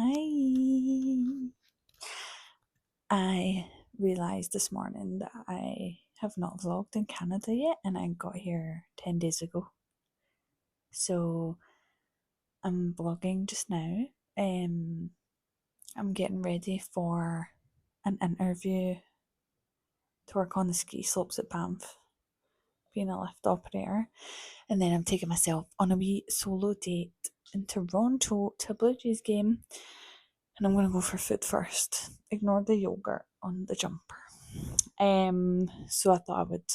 Hi. I realised this morning that I have not vlogged in Canada yet and I got here 10 days ago. So I'm vlogging just now. I'm getting ready for an interview to work on the ski slopes at Banff, being a lift operator. And then I'm taking myself on a wee solo date in Toronto to a Blue Jays game. And I'm going to go for food first. Ignore the yogurt on the jumper. So I thought I would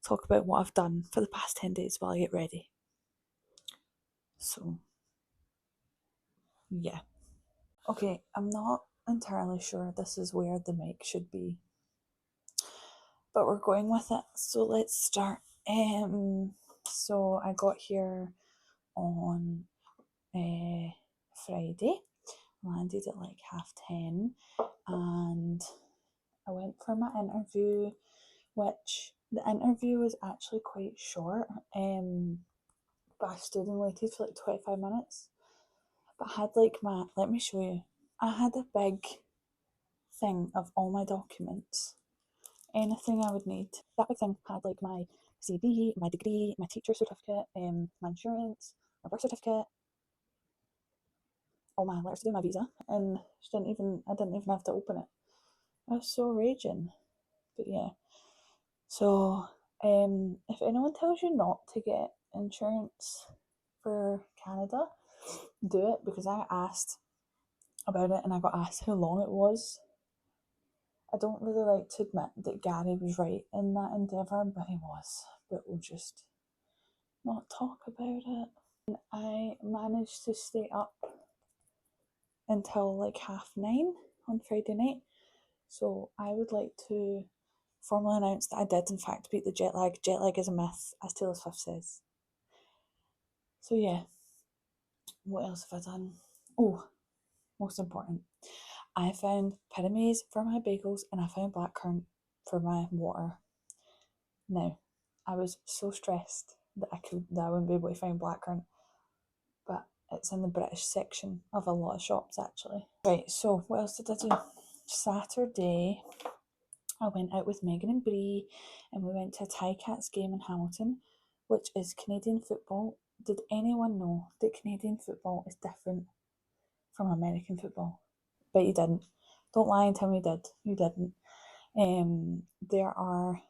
talk about what I've done for the past 10 days while I get ready. So, yeah. Okay, I'm not entirely sure this is where the mic should be, but we're going with it. So let's start. So I got here on Friday, landed at like 10:30, and I went for my interview, which the interview was actually quite short. But I stood and waited for like 25 minutes. But I had like let me show you. I had a big thing of all my documents, anything I would need. That big thing had like my CV, my degree, my teacher certificate, my insurance, my birth certificate, all my letters to do my visa, and I didn't even have to open it. I was so raging. But yeah. So, if anyone tells you not to get insurance for Canada, do it, because I asked about it and I got asked how long it was. I don't really like to admit that Gary was right in that endeavour, but he was. But we'll just not talk about it. And I managed to stay up until like 9:30 on Friday night. So I would like to formally announce that I did in fact beat the jet lag. Jet lag is a myth, as Taylor Swift says. So yeah, what else have I done? Oh, most important. I found pyramids for my bagels and I found blackcurrant for my water. Now, I was so stressed that I wouldn't be able to find blackcurrant, but it's in the British section of a lot of shops actually. Right, so what else did I do? Saturday, I went out with Megan and Bree and we went to a Ticats game in Hamilton, which is Canadian football. Did anyone know that Canadian football is different from American football? But you didn't. Don't lie and tell me you did. You didn't. There are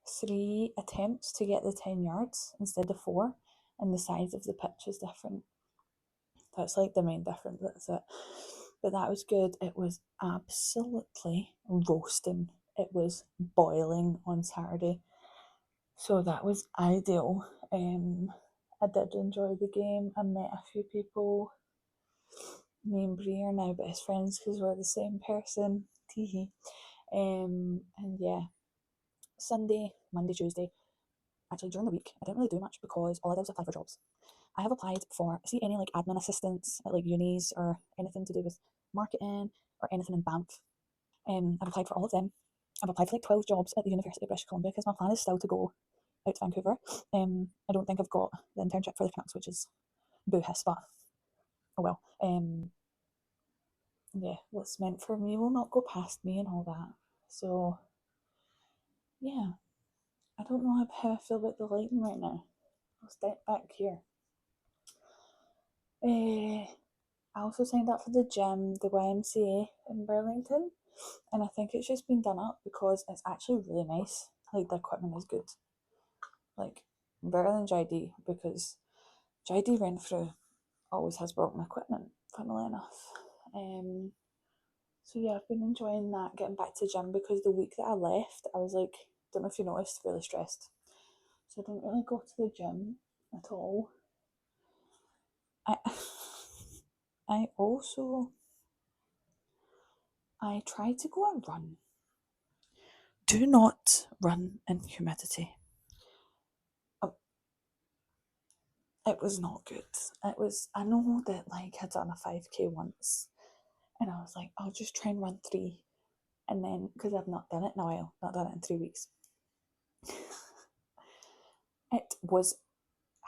3 attempts to get the 10 yards instead of 4, and the size of the pitch is different. That's like the main difference, that's it. But that was good. It was absolutely roasting. It was boiling on Saturday. So that was ideal. I did enjoy the game. I met a few people. Me and Brie are now best friends because we're the same person. Teehee. And yeah, Sunday, Monday, Tuesday, actually during the week, I didn't really do much because all I did was apply for jobs. I have applied for, any like admin assistants at like unis or anything to do with marketing or anything in Banff. I've applied for all of them. I've applied for like 12 jobs at the University of British Columbia because my plan is still to go out to Vancouver. I don't think I've got the internship for the Canucks, which is boo-hiss, but oh well. Yeah, what's meant for me will not go past me and all that. So, yeah, I don't know how I feel about the lighting right now. I'll step back here. I also signed up for the gym, the YMCA in Burlington, and I think it's just been done up because it's actually really nice. Like, the equipment is good. Like, better than JD, because JD Renfrew always has broken equipment, funnily enough. So yeah, I've been enjoying that, getting back to gym, because the week that I left, I was like, don't know if you noticed, really stressed. So I didn't really go to the gym at all. I I also I tried to go and run. Do not run in humidity. It was not good. I know that like I'd done a 5k once and I was like, I'll just try and run 3. And then, because I've not done it in a while, not done it in 3 weeks. It was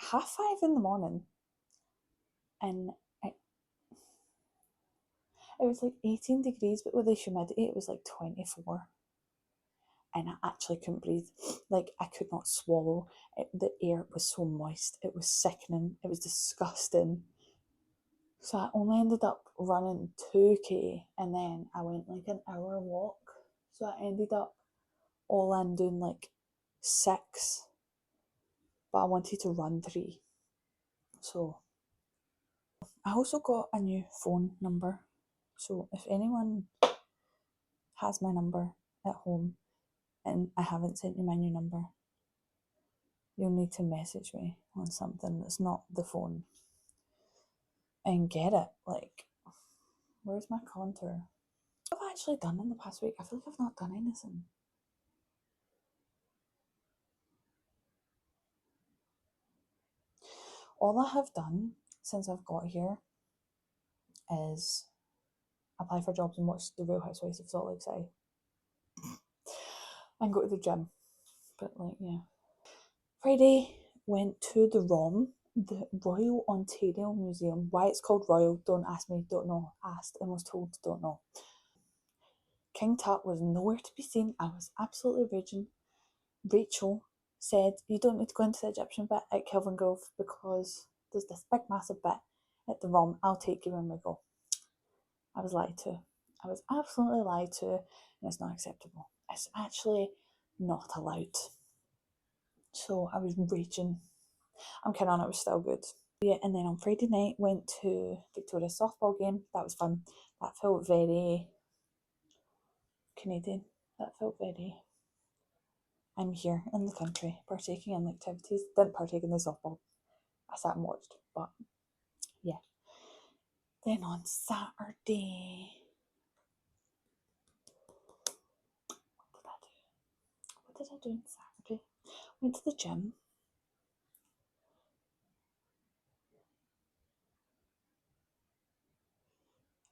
5:30 in the morning in It was like 18 degrees, but with the humidity, it was like 24. And I actually couldn't breathe. Like, I could not swallow. The air was so moist. It was sickening. It was disgusting. So I only ended up running 2k, and then I went like an hour walk. So I ended up all in doing like 6, but I wanted to run 3. So I also got a new phone number. So if anyone has my number at home and I haven't sent you my new number, you'll need to message me on something that's not the phone and get it. Like, where's my contour? What have I actually done in the past week? I feel like I've not done anything. All I have done since I've got here is apply for jobs and watch The Real Housewives of Salt Lake City and go to the gym. But like, yeah. Friday went to the ROM, the Royal Ontario Museum. Why it's called Royal, don't ask me, don't know. Asked and was told, don't know. King Tut was nowhere to be seen. I was absolutely raging. Rachel said, you don't need to go into the Egyptian bit at Kelvin Grove because there's this big massive bit at the ROM. I'll take you when we go. I was lied to. I was absolutely lied to, and it's not acceptable. It's actually not allowed. So I was raging. I'm kidding on, it was still good. Yeah, and then on Friday night went to Victoria's softball game. That was fun. That felt very Canadian. That felt very, I'm here in the country partaking in the activities. Didn't partake in the softball. I sat and watched. But yeah. Then on Saturday, what did I do on Saturday? Went to the gym.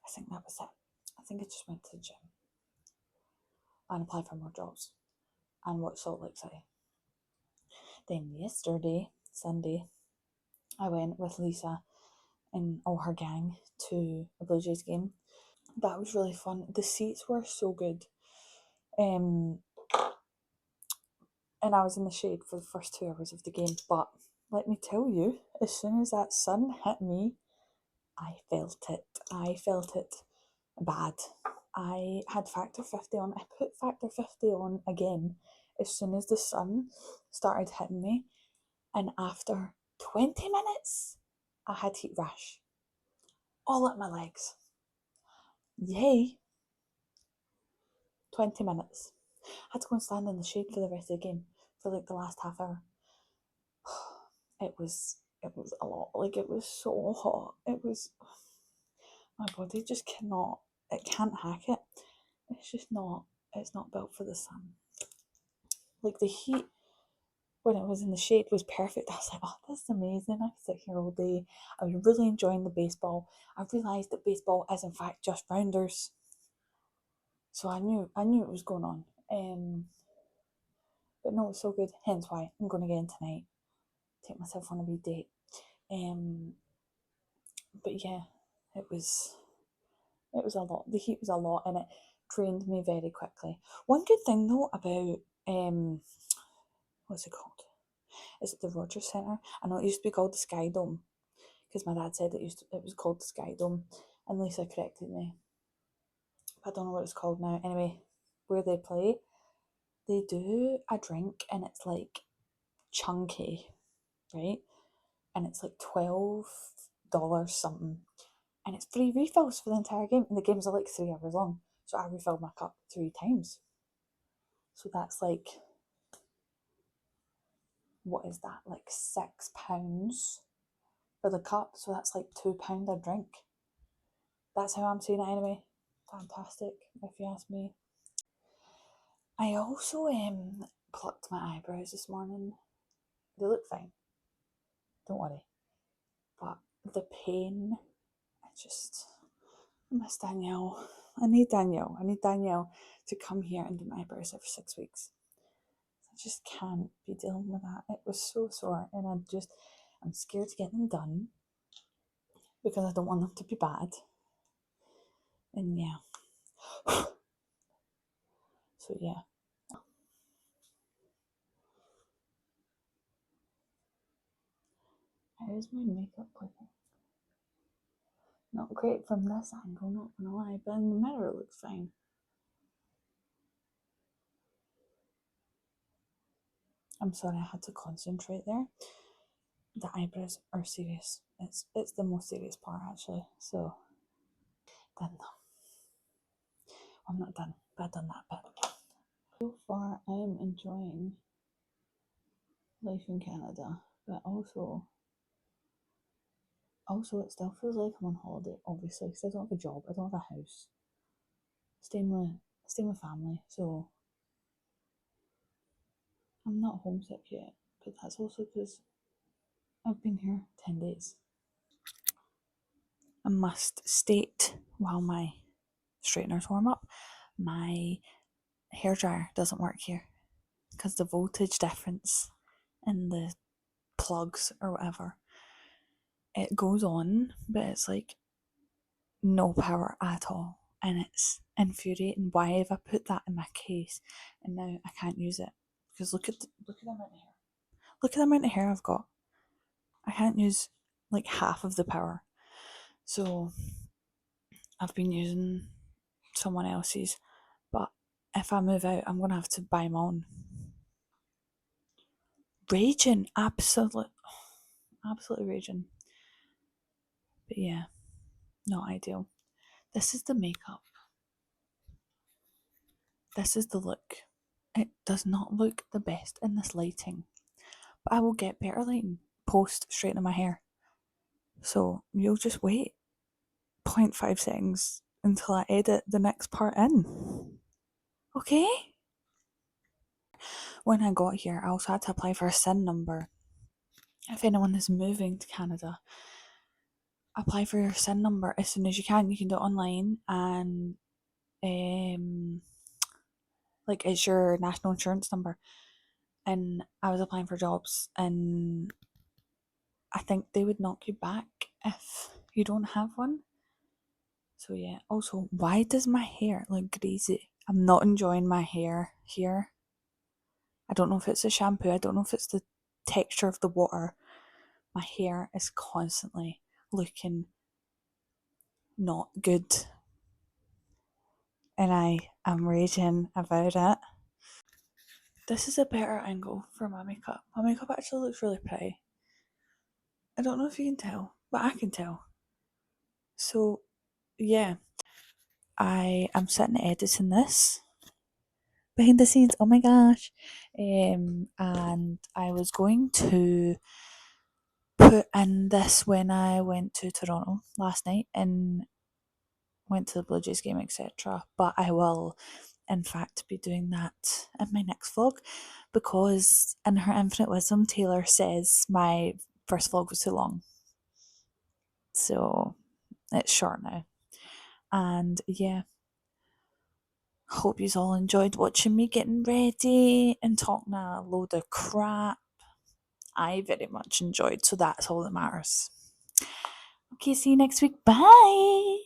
I think that was it. I think I just went to the gym and applied for more jobs and watched Salt Lake City. Then yesterday, Sunday, I went with Lisa and all her gang to a Blue Jays game. That was really fun. The seats were so good. And I was in the shade for the first 2 hours of the game. But let me tell you, as soon as that sun hit me, I felt it. I felt it bad. I had factor 50 on. I put factor 50 on again as soon as the sun started hitting me. And after 20 minutes, I had heat rash all up my legs. Yay! 20 minutes. I had to go and stand in the shade for the rest of the game for like the last half hour. It was a lot. Like, it was so hot. It was, my body just cannot, it can't hack it. It's just not, it's not built for the sun. Like, the heat when it was in the shade was perfect. I was like, oh, this is amazing. I could sit here all day. I was really enjoying the baseball. I realised that baseball is in fact just rounders. So I knew it was going on. But no, it's so good. Hence why I'm going again tonight. Take myself on a wee date. But yeah, it was a lot. The heat was a lot, and it drained me very quickly. One good thing though about what's it called? Is it the Rogers Centre? I know it used to be called the Sky Dome because my dad said it was called the Sky Dome, and Lisa corrected me. I don't know what it's called now. Anyway, where they play, they do a drink, and it's like chunky, right? And it's like $12 something, and it's free refills for the entire game. And the games are like 3 hours long, so I refilled my cup 3 times. So that's like, what is that? Like £6 for the cup. So that's like £2 a drink. That's how I'm seeing it anyway. Fantastic, if you ask me. I also plucked my eyebrows this morning. They look fine. Don't worry. But the pain, I miss Danielle. I need Danielle. To come here and do my eyebrows every 6 weeks. I just can't be dealing with that. It was so sore, and I'm scared to get them done because I don't want them to be bad. And yeah. So yeah. How's my makeup looking? Not great from this angle, not gonna lie, but in the mirror it looks fine. I'm sorry I had to concentrate there. The eyebrows are serious. It's the most serious part actually. So done. I'm not done, but I've done that bit. So far I am enjoying life in Canada, but also it still feels like I'm on holiday, obviously, because I don't have a job, I don't have a house. Staying with family, so I'm not homesick yet, but that's also because I've been here 10 days. I must state while my straighteners warm up, my hairdryer doesn't work here because the voltage difference in the plugs or whatever, it goes on, but it's like no power at all, and it's infuriating. Why have I put that in my case and now I can't use it? Because look at the amount of hair. Look at the amount of hair I've got. I can't use like half of the power. So I've been using someone else's, but if I move out, I'm gonna have to buy my own. Raging, absolutely raging. But yeah, not ideal. This is the makeup. This is the look. It does not look the best in this lighting, but I will get better lighting post straightening my hair. So you'll just wait 0.5 seconds until I edit the next part in. Okay? When I got here, I also had to apply for a SIN number. If anyone is moving to Canada, apply for your SIN number as soon as you can. You can do it online, and like it's your national insurance number. And I was applying for jobs, and I think they would knock you back if you don't have one. So yeah. Also, why does my hair look greasy? I'm not enjoying my hair here. I don't know if it's the shampoo. I don't know if it's the texture of the water. My hair is constantly looking not good, and I am raging about it. This is a better angle for my makeup. My makeup actually looks really pretty. I don't know if you can tell, but I can tell. So yeah, I am sitting editing this behind the scenes. Oh my gosh. And I was going to put in this when I went to Toronto last night and went to the Blue Jays game, etc. But I will, in fact, be doing that in my next vlog because, in her infinite wisdom, Taylor says my first vlog was too long. So it's short now. And yeah, hope you all enjoyed watching me getting ready and talking a load of crap. I very much enjoyed, so that's all that matters. Okay, see you next week. Bye.